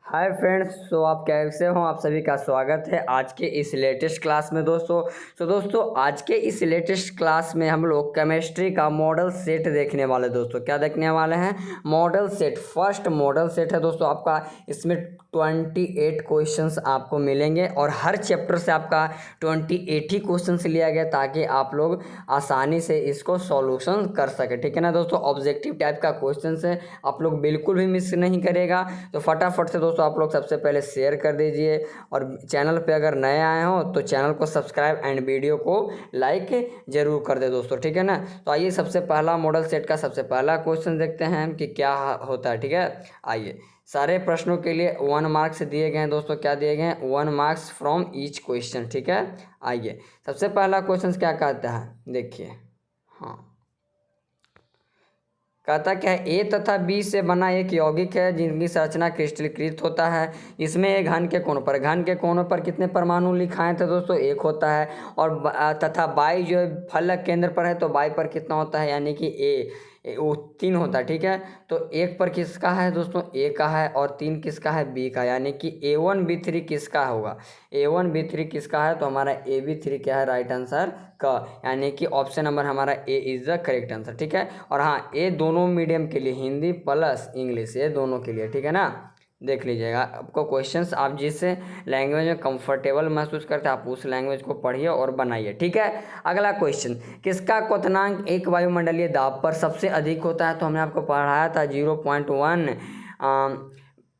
Hi friends, सो आप कैसे हो। आप सभी का स्वागत है आज के इस लेटेस्ट क्लास में दोस्तों आज के इस लेटेस्ट क्लास में हम लोग केमिस्ट्री का मॉडल सेट देखने वाले। दोस्तों क्या देखने वाले हैं? Model set. First model set है दोस्तों आपका। इसमें 28 क्वेश्चंस आपको मिलेंगे और हर चैप्टर से आपका 28 ही क्वेश्चंस लिया गया ताकि आप लोग आसानी से इसको सॉल्यूशन कर सके। ठीक है ना दोस्तों, ऑब्जेक्टिव टाइप का क्वेश्चन है, आप लोग बिल्कुल भी मिस नहीं करेगा। तो फटाफट से दोस्तों आप लोग सबसे पहले शेयर कर दीजिए और चैनल पे अगर नए आए हो तो चैनल को सब्सक्राइब एंड वीडियो को लाइक जरूर कर दे दोस्तों। ठीक है ना, तो आइए सबसे पहला मॉडल सेट का सबसे पहला क्वेश्चन देखते हैं कि क्या होता है। ठीक है, आइए। सारे प्रश्नों के लिए 1 मार्क्स दिए गए हैं दोस्तों। क्या दिए गए हैं? 1 मार्क्स फ्रॉम ईच क्वेश्चन। ठीक है, आइए सबसे पहला क्वेश्चन क्या कहता है, देखिए। हाँ, कहता क्या है, ए तथा बी से बना एक यौगिक है जिनकी संरचना क्रिस्टलीकृत होता है। इसमें एक घन के कोनों पर कितने परमाणु लिखाए थे दोस्तों? एक होता है। और तथा बाई जो है फलक केंद्र पर है तो बाई पर कितना होता है, यानी कि वो 3 होता है। ठीक है, तो एक पर किसका है दोस्तों? ए का है और 3 किसका है? बी का, यानी कि A1B3 किसका होगा? A1B3 किसका है? तो हमारा AB3 क्या है राइट आंसर का, यानी कि ऑप्शन नंबर हमारा ए इज द करेक्ट आंसर। ठीक है, और हाँ, ये दोनों मीडियम के लिए, हिंदी प्लस इंग्लिश, ये दोनों के लिए। ठीक है ना, देख लीजिएगा। आपको क्वेश्चंस आप जिस लैंग्वेज में कंफर्टेबल महसूस करते हैं आप उस लैंग्वेज को पढ़िए और बनाइए। ठीक है, अगला क्वेश्चन, किसका क्वथनांक एक वायुमंडलीय दाब पर सबसे अधिक होता है? तो हमने आपको पढ़ाया था 0.1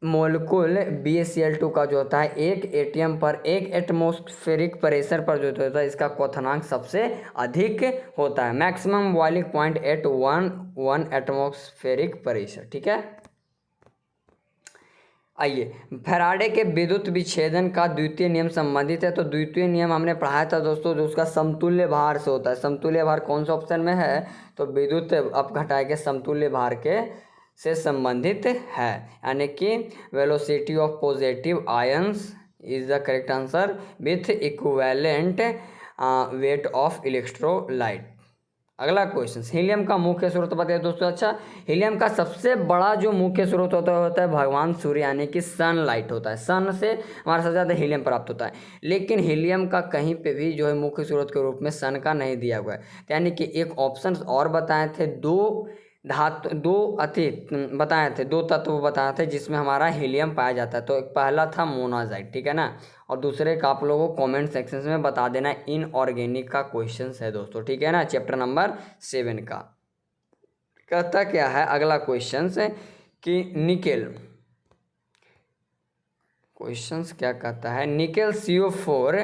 मोलकुल BaCl2 का जो होता है 1 एटीएम पर 1 एटमॉस्फेरिक प्रेशर पर जो होता है इसका क्वथनांक सबसे अधिक होता है। Maximum boiling point at 1 atmospheric pressure. ठीक है, आइए। फैराडे के विद्युत विच्छेदन का द्वितीय नियम संबंधित है। तो द्वितीय नियम हमने पढ़ाया था दोस्तों, जो उसका समतुल्य भार से होता है। समतुल्य भार कौन सा ऑप्शन में है? तो विद्युत अपघटाय के समतुल्य भार के से संबंधित है, यानी कि velocity of positive ions is the correct answer with equivalent weight of electrolyte. अगला क्वेश्चन, हीलियम का मुख्य स्रोत बताइए दोस्तों। अच्छा, हीलियम का सबसे बड़ा जो मुख्य स्रोत होता है भगवान सूर्य, यानी कि सनलाइट होता है। सन से हमारा सबसे ज़्यादा हीलियम प्राप्त होता है, लेकिन हीलियम का कहीं पे भी जो है मुख्य स्रोत के रूप में सन का नहीं दिया हुआ है। तो यानी कि एक ऑप्शन और बताए थे, दो तत्व बताए थे जिसमें हमारा हीलियम पाया जाता है। तो एक पहला था मोनाजाइट, ठीक है ना, और दूसरे का आप लोगों को कमेंट सेक्शन में बता देना। इनऑर्गेनिक का क्वेश्चन है दोस्तों। ठीक है ना, चैप्टर नंबर 7 का। कहता क्या है अगला क्वेश्चन है कि निकेल, क्वेश्चंस क्या कहता है, निकेल CO4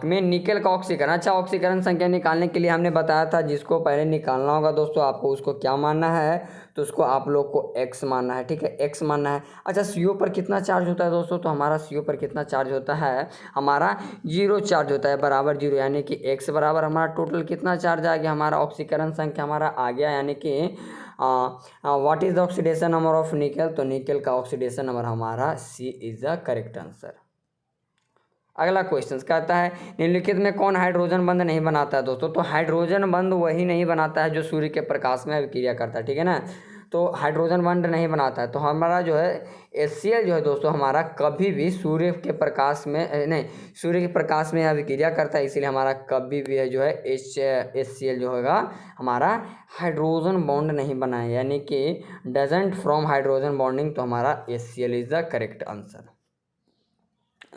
में निकेल का ऑक्सीकरण। अच्छा, ऑक्सीकरण संख्या निकालने के लिए हमने बताया था, जिसको पहले निकालना होगा दोस्तों आपको उसको क्या मानना है, तो उसको आप लोग को x मानना है। ठीक है, x मानना है। अच्छा, CO पर कितना चार्ज होता है दोस्तों? तो हमारा CO पर कितना चार्ज होता है? हमारा 0 चार्ज होता है, बराबर 0, यानी कि x बराबर हमारा टोटल कितना चार्ज आ गया? हमारा ऑक्सीकरण संख्या हमारा आ गया, यानी कि what is the oxidation number of nickel? तो निकेल का ऑक्सीडेशन नंबर हमारा C is the correct answer. अगला क्वेश्चन कहता है, निम्नलिखित में कौन हाइड्रोजन बंध नहीं बनाता है दोस्तों? तो हाइड्रोजन बंध वही नहीं बनाता है जो सूर्य के प्रकाश में अभिक्रिया करता है। ठीक है ना, तो हाइड्रोजन बंध नहीं बनाता है। तो हमारा जो है HCl जो है दोस्तों हमारा कभी भी सूर्य के प्रकाश में नहीं, सूर्य के प्रकाश में अभिक्रिया करता है, इसीलिए हमारा कभी भी है जो है HCl जो होगा हमारा हाइड्रोजन बॉन्ड नहीं बनाए, यानी कि डजेंट फ्रॉम हाइड्रोजन बॉन्डिंग। तो हमारा HCl is the correct answer.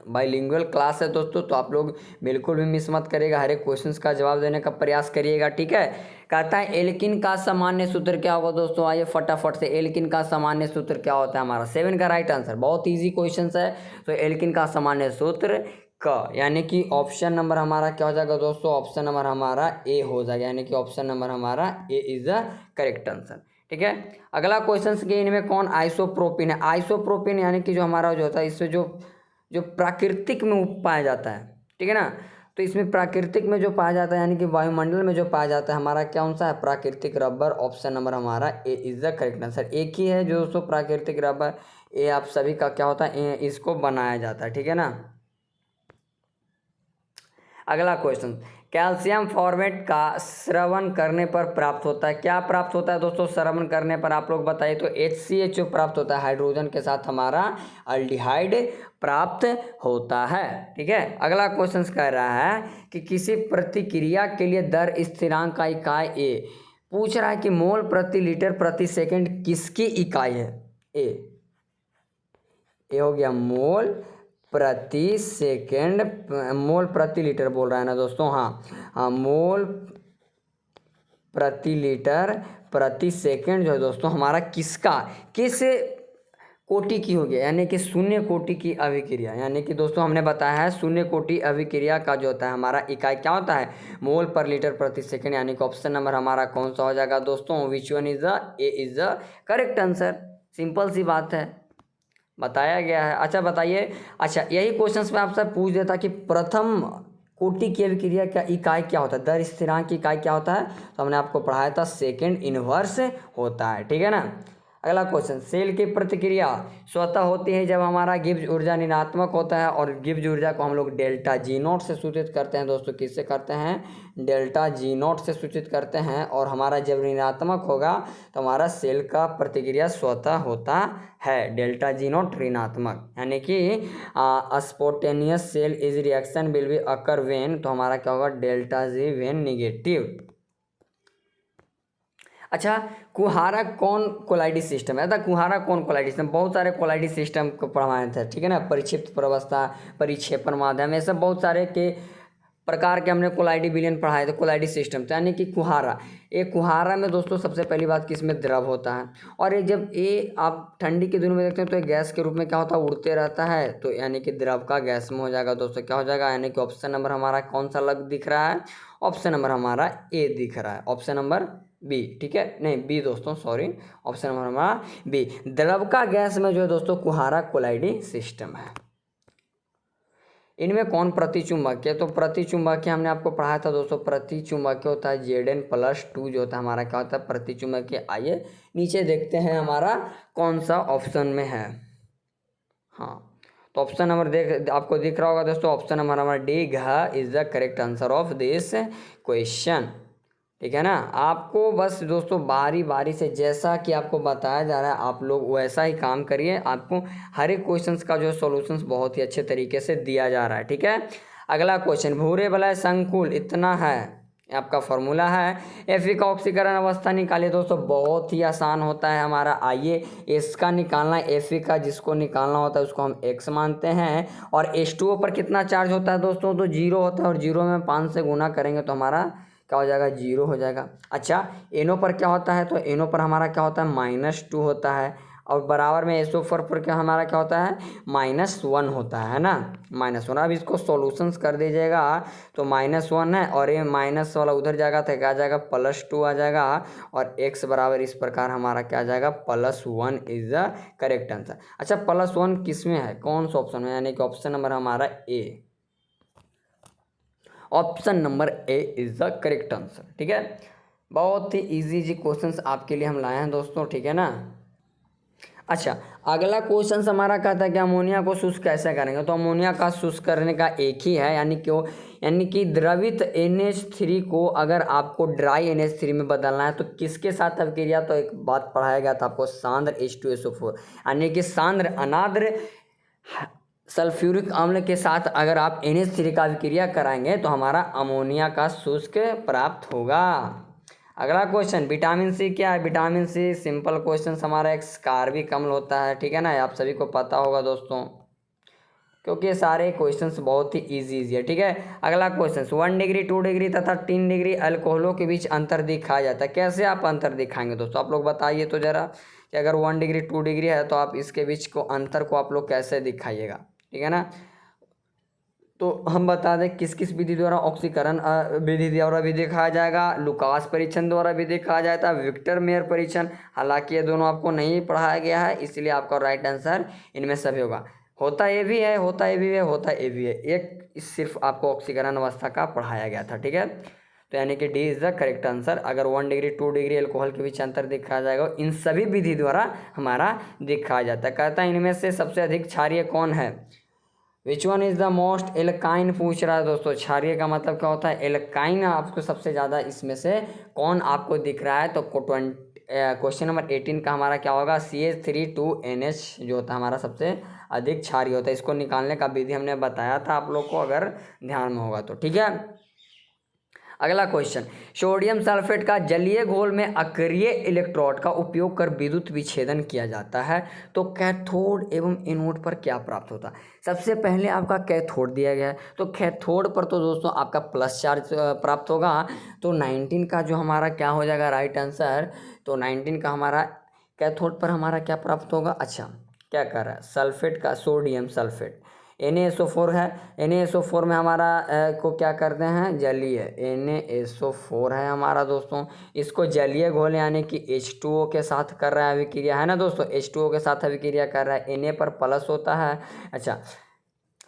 Bilingual class है दोस्तों, तो आप लोग बिल्कुल भी मिस मत करिएगा, हर एक क्वेश्चंस का जवाब देने का प्रयास करिएगा। ठीक है, कहता है एल्किन का सामान्य सूत्र क्या होगा दोस्तों? आइए फटाफट से, एल्किन का सामान्य सूत्र क्या होता है? हमारा 7 का राइट आंसर। बहुत इजी क्वेश्चन है। तो एल्किन का सामान्य सूत्र का, यानी कि ऑप्शन नंबर हमारा क्या हो जाएगा दोस्तों? ऑप्शन नंबर हमारा ए हो जाएगा, यानी कि ऑप्शन नंबर हमारा ए इज द करेक्ट आंसर। ठीक है, अगला क्वेश्चन कि इनमें कौन आइसोप्रोपिन है? आइसोप्रोपिन यानी कि जो हमारा जो होता है इससे जो प्राकृतिक में पाया जाता है। ठीक है ना, तो इसमें प्राकृतिक में जो पाया जाता है, यानी कि वायुमंडल में जो पाया जाता है हमारा कौन सा है? प्राकृतिक रबर। ऑप्शन नंबर हमारा ए इज द करेक्ट आंसर। एक ही है जो दोस्तों प्राकृतिक रबर, ये आप सभी का क्या होता है, इसको बनाया जाता है। ठीक है ना, अगला क्वेश्चन, कैल्शियम फॉर्मेट का श्रवण करने पर प्राप्त होता है। क्या प्राप्त होता है दोस्तों श्रवण करने पर, आप लोग बताइए। तो HCHO प्राप्त होता है, हाइड्रोजन के साथ हमारा अल्डिहाइड प्राप्त होता है। ठीक है, अगला क्वेश्चन कह रहा है कि किसी प्रतिक्रिया के लिए दर स्थिरांक का इकाई ए। पूछ रहा है कि मोल प्रति लीटर प्रति सेकंड किसकी इकाई है। ए हो गया मोल प्रति सेकेंड, मोल प्रति लीटर बोल रहा है ना दोस्तों। हाँ, मोल प्रति लीटर प्रति सेकेंड जो है दोस्तों हमारा किस कोटि की हो गया, यानी कि शून्य कोटि की अभिक्रिया। यानी कि दोस्तों हमने बताया है शून्य कोटि अभिक्रिया का जो होता है हमारा इकाई क्या होता है, मोल पर लीटर प्रति सेकेंड। यानी कि ऑप्शन नंबर हमारा कौन सा हो जाएगा दोस्तों, which one is A is the correct answer. Simple सी बात है, बताया गया है। अच्छा बताइए, अच्छा यही क्वेश्चंस में आपसे पूछ देता कि प्रथम कोटि की अभिक्रिया का इकाई क्या होता है, दर स्थिरांक की इकाई क्या होता है, तो हमने आपको पढ़ाया था सेकेंड इनवर्स होता है। ठीक है ना। अगला क्वेश्चन, सेल की प्रतिक्रिया स्वतः होती है जब हमारा गिब्स ऊर्जा ऋणात्मक होता है, और गिब्स ऊर्जा को हम लोग डेल्टा जी नॉट से सूचित करते हैं दोस्तों। किससे करते हैं, डेल्टा जी नॉट से सूचित करते हैं। और हमारा जब ऋणात्मक होगा तो हमारा सेल का प्रतिक्रिया स्वतः होता है, डेल्टा जी नॉट ऋणात्मक। यानी कि spontaneous cell is reaction will be occur when, तो हमारा क्या होगा, डेल्टा जी व्हेन निगेटिव। अच्छा, कुहारा कौन कोलाइडी सिस्टम है, कुहारा कौन कोलाइडी सिस्टम, बहुत सारे कोलाइडी सिस्टम को पढ़ाए थे। ठीक है ना, परिक्षिप्त प्रवस्था, परिक्षेपण माध्यम, ये सब बहुत सारे के प्रकार के हमने कोलाइडी विलयन पढ़ाए थे, कोलाइडी सिस्टम। तो यानी कि कुहारा, एक कुहारा में दोस्तों सबसे पहली बात कि इसमें द्रव होता है, और ये जब ये आप ठंडी के दिनों में देखते हैं तो ये गैस के रूप में क्या होता है, उड़ते रहता है। तो यानी कि द्रव का गैस में हो जाएगा दोस्तों, क्या हो जाएगा, यानी कि ऑप्शन नंबर हमारा कौन सा लग दिख रहा है, ऑप्शन नंबर हमारा ए दिख रहा है, ऑप्शन नंबर बी। ठीक है, नहीं बी दोस्तों, सॉरी, ऑप्शन नंबर हमारा बी। द्रव का गैस में जो है दोस्तों कुहारा कोलाइडी सिस्टम है। इनमें कौन प्रतिचुंबकीय, तो प्रतिचुंबकीय हमने आपको पढ़ाया था दोस्तों, प्रतिचुंबकीय होता है Zn+2 जो होता है हमारा क्या होता है, प्रतिचुंबकीय। आइए नीचे देखते हैं हमारा कौन सा ऑप्शन में है। हाँ, तो ऑप्शन नंबर आपको दिख रहा होगा दोस्तों, ऑप्शन नंबर हमारा D is the correct answer of this question. ठीक है ना। आपको बस दोस्तों बारी बारी से जैसा कि आपको बताया जा रहा है आप लोग वैसा ही काम करिए, आपको हर एक क्वेश्चंस का जो सॉल्यूशंस बहुत ही अच्छे तरीके से दिया जा रहा है। ठीक है, अगला क्वेश्चन, भूरे वलय संकुल इतना है, आपका फॉर्मूला है। Fe का ऑक्सीकरण अवस्था निकालिए दोस्तों, बहुत ही आसान होता है हमारा। आइए इसका निकालना है, Fe का जिसको निकालना होता है उसको हम x मानते हैं, और H2O पर कितना चार्ज होता है दोस्तों, तो 0 होता है, और 0 में 5 से गुना करेंगे तो हमारा क्या हो जाएगा, 0 हो जाएगा। अच्छा, NO पर क्या होता है, तो NO पर हमारा क्या होता है, -2 होता है, और बराबर में SO4 पर क्या हमारा क्या होता है, -1 होता है ना, -1। अब इसको सॉल्यूशंस कर दीजिएगा तो -1 है, और ये माइनस वाला उधर जाएगा तो क्या आ जाएगा, +2 आ जाएगा, और x बराबर इस प्रकार हमारा क्या आ जाएगा, +1 इज द करेक्ट आंसर। अच्छा, +1 किस में है, कौन सा ऑप्शन में, यानी कि ऑप्शन नंबर हमारा A, option number A is the correct answer. ठीक है, बहुत ही इजी क्वेश्चंस आपके लिए हम लाए हैं दोस्तों। ठीक है ना। अच्छा, अगला क्वेश्चन हमारा कहता है कि अमोनिया को शुष्क कैसे करेंगे, तो अमोनिया का शुष्क करने का एक ही है, यानी कि द्रवित NH3 को अगर आपको ड्राई NH3 में बदलना है तो किसके साथ अभिक्रिया, तो एक बात पढ़ाया गया था आपको, सांद्र H2SO4, यानी कि सांद्र अनाद्र सल्फ्यूरिक अम्ल के साथ अगर आप NH3 का अभिक्रिया कराएंगे तो हमारा अमोनिया का शुष्क प्राप्त होगा। अगला क्वेश्चन, विटामिन सी क्या है, विटामिन सी सिंपल क्वेश्चन हमारा एक स्कारबिक अम्ल होता है। ठीक है ना, आप सभी को पता होगा दोस्तों, क्योंकि ये सारे क्वेश्चंस बहुत ही इजी है। ठीक है, अगला क्वेश्चन, 1 डिग्री 2 डिग्री तथा 3 डिग्री अल्कोहलों के बीच अंतर दिखाया जाता है, कैसे आप अंतर दिखाएंगे दोस्तों, आप लोग बताइए तो जरा, कि अगर 1 डिग्री 2 डिग्री है तो आप इसके बीच को अंतर को आप लोग कैसे दिखाइएगा। ठीक है ना, तो हम बता दें किस किस विधि द्वारा ऑक्सीकरण विधि द्वारा भी दिखाया जाएगा, लुकास परीक्षण द्वारा भी दिखाया जाता है, विक्टर मेयर परीक्षण। हालांकि ये दोनों आपको नहीं पढ़ाया गया है, इसलिए आपका राइट आंसर इनमें सभी होगा। होता ये भी है, होता ये भी है, होता ये भी है, एक सिर्फ आपको ऑक्सीकरण अवस्था का पढ़ाया गया था। ठीक है, तो यानी कि D is the correct answer. अगर 1 डिग्री 2 डिग्री अल्कोहल के बीच अंतर दिखाया जाएगा, इन सभी विधि द्वारा हमारा दिखाया जाता है। कहता है इनमें से सबसे अधिक क्षारीय कौन है, विच one is the most alkyne पूछ रहा है दोस्तों। क्षारीय का मतलब क्या होता है? एल्काइन। आपको सबसे ज़्यादा इसमें से कौन आपको दिख रहा है? तो क्वेश्चन नंबर 18 का हमारा क्या होगा? CH3 2NH जो होता है हमारा सबसे अधिक क्षारीय होता है। इसको निकालने का विधि हमने बताया था आप लोग को, अगर ध्यान में होगा तो। ठीक है, अगला क्वेश्चन, सोडियम सल्फेट का जलीय घोल में अक्रिय इलेक्ट्रोड का उपयोग कर विद्युत विच्छेदन किया जाता है तो कैथोड एवं एनोड पर क्या प्राप्त होता है? सबसे पहले आपका कैथोड दिया गया है, तो कैथोड पर तो दोस्तों आपका प्लस चार्ज प्राप्त होगा। तो 19 का जो हमारा क्या हो जाएगा राइट आंसर? तो 19 का हमारा कैथोड पर हमारा क्या प्राप्त होगा? अच्छा, क्या कर रहा है? सल्फेट का, सोडियम सल्फेट Na SO4 है। Na SO4 में हमारा को क्या करते हैं? जलीय। Na SO4 है हमारा दोस्तों, इसको जलीय घोल यानी कि H2O के साथ कर रहा है अभिक्रिया, है ना दोस्तों? H2O के साथ अभिक्रिया कर रहा है, Na पर प्लस होता है। अच्छा,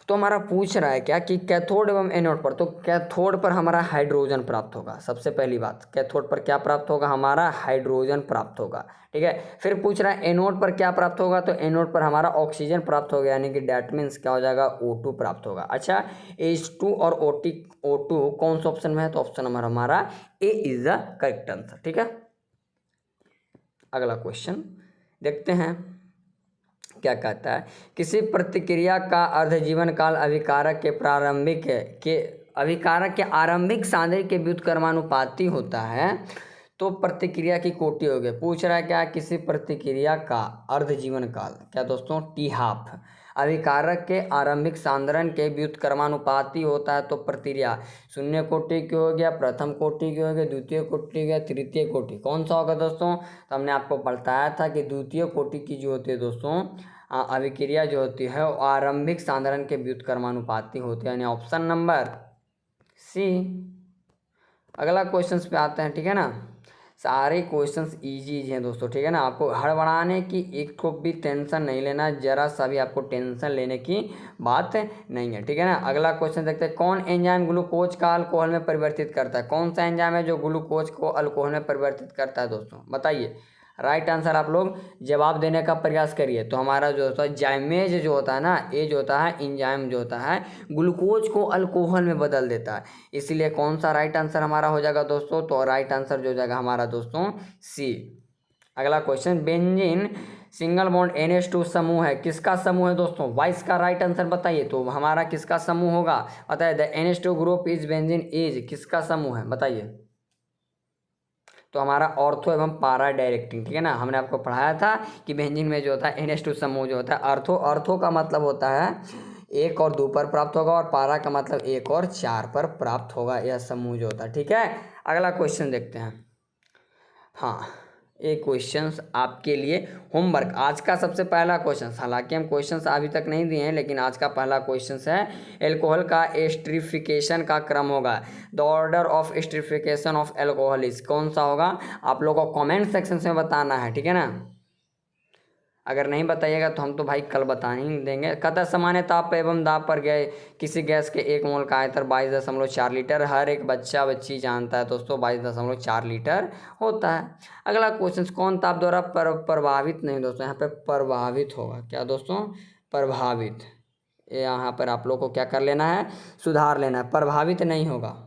तो हमारा पूछ रहा है क्या कि कैथोड एवं एनोड पर, तो कैथोड पर हमारा हाइड्रोजन प्राप्त होगा। सबसे पहली बात, कैथोड पर क्या प्राप्त होगा? हमारा हाइड्रोजन प्राप्त होगा। ठीक है, फिर पूछ रहा है एनोड पर क्या प्राप्त होगा? तो एनोड पर हमारा ऑक्सीजन प्राप्त होगा, यानी कि डैट मीन्स क्या हो जाएगा? O2 प्राप्त होगा। अच्छा, H2 और O2 कौन सा ऑप्शन में है? तो ऑप्शन नंबर हमारा A is the correct answer. ठीक है, अगला क्वेश्चन देखते हैं क्या कहता है। किसी प्रतिक्रिया का अर्धजीवन काल अभिकारक के आरंभिक सादृश्य के व्युत्क्रमानुपाती होता है तो प्रतिक्रिया की कोटि हो गई। पूछ रहा है क्या? किसी प्रतिक्रिया का अर्धजीवन काल, क्या दोस्तों? T½ अभिकारक के आरंभिक सांद्रण के व्युत्क्रमानुपाती होता है तो प्रतिक्रिया शून्य कोटि की हो गया, प्रथम कोटि की हो गया, द्वितीय कोटि की हो गया, तृतीय कोटि। कौन सा होगा दोस्तों? तो हमने आपको बताया था कि द्वितीय कोटि की जो होती है दोस्तों अभिक्रिया जो होती है वो आरंभिक सांद्रण के व्युत्क्रमानुपाती होती है, यानी ऑप्शन नंबर सी। अगला क्वेश्चंस पे आते हैं। ठीक है ना, सारे क्वेश्चंस इजी हैं दोस्तों। ठीक है ना, आपको हड़बड़ाने की एक को भी टेंशन नहीं लेना, जरा सा भी आपको टेंशन लेने की बात नहीं है। ठीक है ना, अगला क्वेश्चन देखते हैं। कौन एंजाइम ग्लूकोज का अल्कोहल में परिवर्तित करता है? कौन सा एंजाइम है जो ग्लूकोज को अल्कोहल में परिवर्तित करता है दोस्तों? बताइए। राइट आंसर आप लोग जवाब देने का प्रयास करिए। तो हमारा जो होता है जाइमेज जो होता है ना, ये जो होता है एंजाइम जो होता है ग्लूकोज को अल्कोहल में बदल देता है, इसीलिए कौन सा राइट आंसर हमारा हो जाएगा दोस्तों? तो राइट आंसर जो हो जाएगा हमारा दोस्तों सी। अगला question, benzene single bond NH2 समूह है, किसका समूह है दोस्तों? 22 का राइट आंसर बताइए। तो हमारा किसका समूह होगा? बताइए। The NH2 group is benzene is किसका समूह है? बताइए। तो हमारा ऑर्थो एवं पारा डायरेक्टिंग। ठीक है ना, हमने आपको पढ़ाया था कि बेंजीन में जो होता है NH2 समूह जो होता है ऑर्थो का मतलब होता है 1 और 2 पर प्राप्त होगा, और पारा का मतलब 1 और 4 पर प्राप्त होगा यह समूह जो होता है। ठीक है, अगला क्वेश्चन देखते हैं। हाँ, ये क्वेश्चंस आपके लिए होमवर्क, आज का सबसे पहला क्वेश्चन, हालांकि हम क्वेश्चंस अभी तक नहीं दिए हैं लेकिन आज का पहला क्वेश्चंस है एल्कोहल का एस्टरीफिकेशन का क्रम होगा। The order of esterification of alcohol is कौन सा होगा? आप लोगों को कमेंट सेक्शन में बताना है। ठीक है ना, अगर नहीं बताइएगा तो हम तो भाई कल बता ही देंगे। कतः सामान्य ताप एवं दाब पर गए किसी गैस के 1 मोल का आयतन 22.4 लीटर, हर एक बच्चा बच्ची जानता है दोस्तों 22.4 लीटर होता है। अगला क्वेश्चन, कौन ताप द्वारा प्रभावित नहीं दोस्तों? यहाँ पे प्रभावित होगा, क्या दोस्तों? प्रभावित। यहाँ पर आप लोग को क्या कर लेना है? सुधार लेना है, प्रभावित नहीं होगा,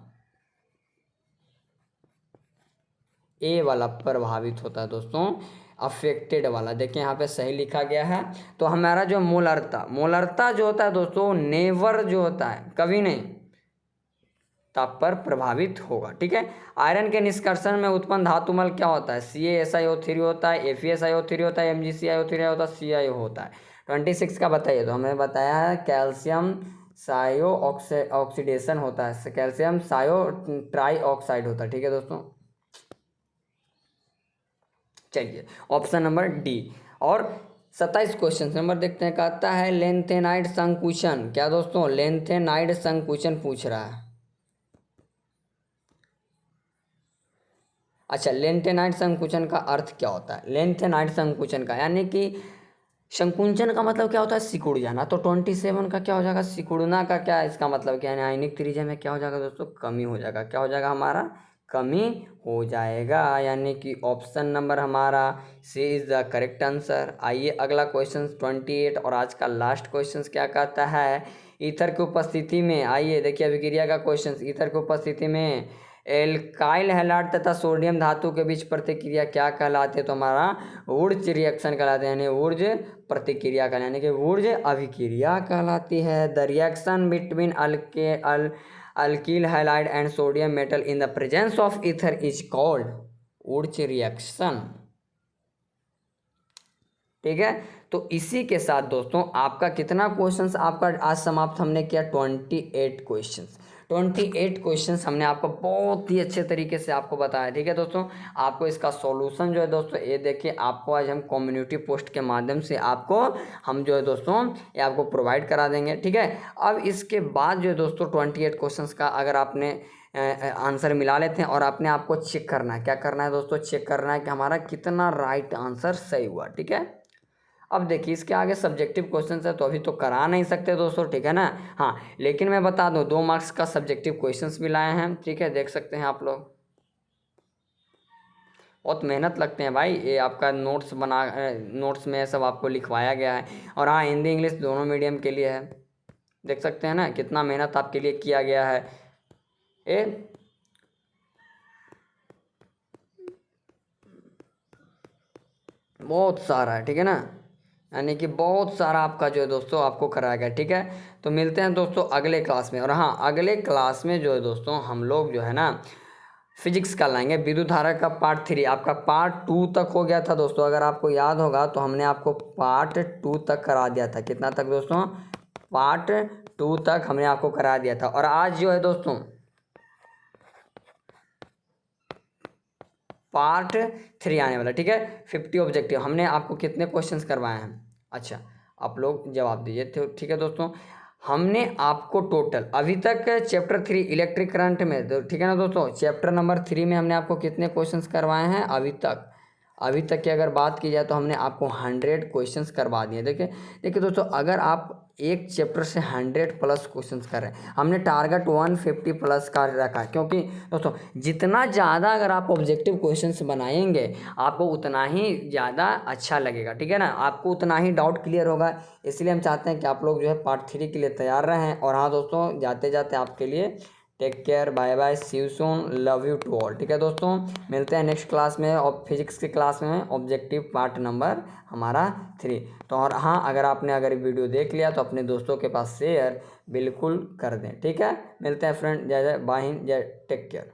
ए वाला प्रभावित होता है दोस्तों, अफेक्टेड वाला। देखिए यहाँ पे सही लिखा गया है। तो हमारा जो मोलरता जो होता है दोस्तों, नेवर जो होता है, कभी नहीं, ताप पर प्रभावित होगा। ठीक है, आयरन के निष्कर्षण में उत्पन्न धातुमल क्या होता है? CaSiO3 होता है, FeSiO3 होता है, MgCiO3 होता है, CiO होता है। 26 का बताइए। तो हमने बताया है कैल्शियम सायो ऑक्सीडेशन होता है, कैल्शियम सायो ट्राई ऑक्साइड होता है। ठीक है दोस्तों, चलिए ऑप्शन नंबर डी। और 27 क्वेश्चन नंबर देखते हैं, कहता है लेंथेनाइड संकुचन, क्या दोस्तों? लेंथेनाइड संकुचन पूछ रहा है। अच्छा, लेंथेनाइड संकुचन का अर्थ क्या होता है? लेंथेनाइड संकुचन का यानी कि संकुचन का मतलब क्या होता है? सिकुड़ जाना। तो 27 का क्या हो जाएगा? सिकुड़ना का क्या इसका मतलब क्या है? आयनिक त्रिज्या में क्या हो जाएगा दोस्तों? कमी हो जाएगा। क्या हो जाएगा हमारा? कमी हो जाएगा, यानी कि ऑप्शन नंबर हमारा सी इज द करेक्ट आंसर। आइए अगला क्वेश्चन 28 और आज का लास्ट क्वेश्चन क्या कहता है ईथर की उपस्थिति में, आइए देखिए अभिक्रिया का क्वेश्चन, ईथर की उपस्थिति में एल्काइल हैलाइड तथा सोडियम धातु के बीच प्रतिक्रिया क्या कहलाती है? तो हमारा वुर्ज रिएक्शन कहलाते हैं, यानी वुर्ज प्रतिक्रिया कहलाती है, यानी कि वुर्ज अभिक्रिया कहलाती है। The reaction between alkyl halide and sodium metal in the presence of ether is called Wurtz reaction. ठीक है, तो इसी के साथ दोस्तों आपका कितना क्वेश्चंस आपका आज समाप्त हमने किया? 28 क्वेश्चंस। 28 क्वेश्चंस हमने आपको बहुत ही अच्छे तरीके से आपको बताया। ठीक है दोस्तों, आपको इसका सॉल्यूशन जो है दोस्तों ये देखिए आपको आज हम कम्युनिटी पोस्ट के माध्यम से आपको हम जो है दोस्तों ये आपको प्रोवाइड करा देंगे। ठीक है, अब इसके बाद जो है दोस्तों 28 क्वेश्चंस का अगर आपने आंसर मिला लेते हैं और अपने आप को चेक करना है, क्या करना है दोस्तों? चेक करना है कि हमारा कितना राइट आंसर सही हुआ। ठीक है, अब देखिए इसके आगे सब्जेक्टिव क्वेश्चन है तो अभी तो करा नहीं सकते दोस्तों, ठीक है ना। हाँ, लेकिन मैं बता दूं 2 मार्क्स का सब्जेक्टिव क्वेश्चंस भी लाए हैं। ठीक है, देख सकते हैं आप लोग, बहुत मेहनत लगते हैं भाई। ये आपका नोट्स में सब आपको लिखवाया गया है, और हाँ हिंदी इंग्लिश दोनों मीडियम के लिए है। देख सकते हैं ना कितना मेहनत आपके लिए किया गया है। ये बहुत सारा है, ठीक है ना, यानी कि बहुत सारा आपका जो है दोस्तों आपको कराया गया। ठीक है, तो मिलते हैं दोस्तों अगले क्लास में। और हाँ, अगले क्लास में जो है दोस्तों हम लोग जो है ना फिजिक्स का लाएंगे। विद्युत धारा का पार्ट 3, आपका पार्ट 2 तक हो गया था दोस्तों। अगर आपको याद होगा तो हमने आपको पार्ट 2 तक करा दिया था। कितना तक दोस्तों? पार्ट 2 तक हमने आपको करा दिया था। और आज जो है दोस्तों पार्ट 3 आने वाला। ठीक है, 50 ऑब्जेक्टिव हमने आपको कितने क्वेश्चंस करवाए हैं? अच्छा, आप लोग जवाब दीजिए। ठीक है दोस्तों, हमने आपको टोटल अभी तक चैप्टर 3 इलेक्ट्रिक करंट में, ठीक है ना दोस्तों, चैप्टर नंबर 3 में हमने आपको कितने क्वेश्चंस करवाए हैं अभी तक की अगर बात की जाए तो हमने आपको 100 क्वेश्चंस करवा दिए। देखिए दोस्तों, अगर आप एक चैप्टर से 100 प्लस क्वेश्चंस कर रहे हैं, हमने टारगेट 150 प्लस का रखा है, क्योंकि दोस्तों जितना ज़्यादा अगर आप ऑब्जेक्टिव क्वेश्चंस बनाएंगे आपको उतना ही ज़्यादा अच्छा लगेगा। ठीक है ना, आपको उतना ही डाउट क्लियर होगा। इसलिए हम चाहते हैं कि आप लोग जो है पार्ट 3 के लिए तैयार रहें। और हाँ दोस्तों, जाते जाते आपके लिए take care, bye bye, see you soon, love you to all. ठीक है दोस्तों, मिलते हैं नेक्स्ट क्लास में और फिजिक्स की क्लास में, ऑब्जेक्टिव पार्ट नंबर हमारा 3। तो और हाँ, अगर वीडियो देख लिया तो अपने दोस्तों के पास शेयर बिल्कुल कर दें। ठीक है, मिलते हैं फ्रेंड, जय जय, बाय हिंद, जय, टेक केयर।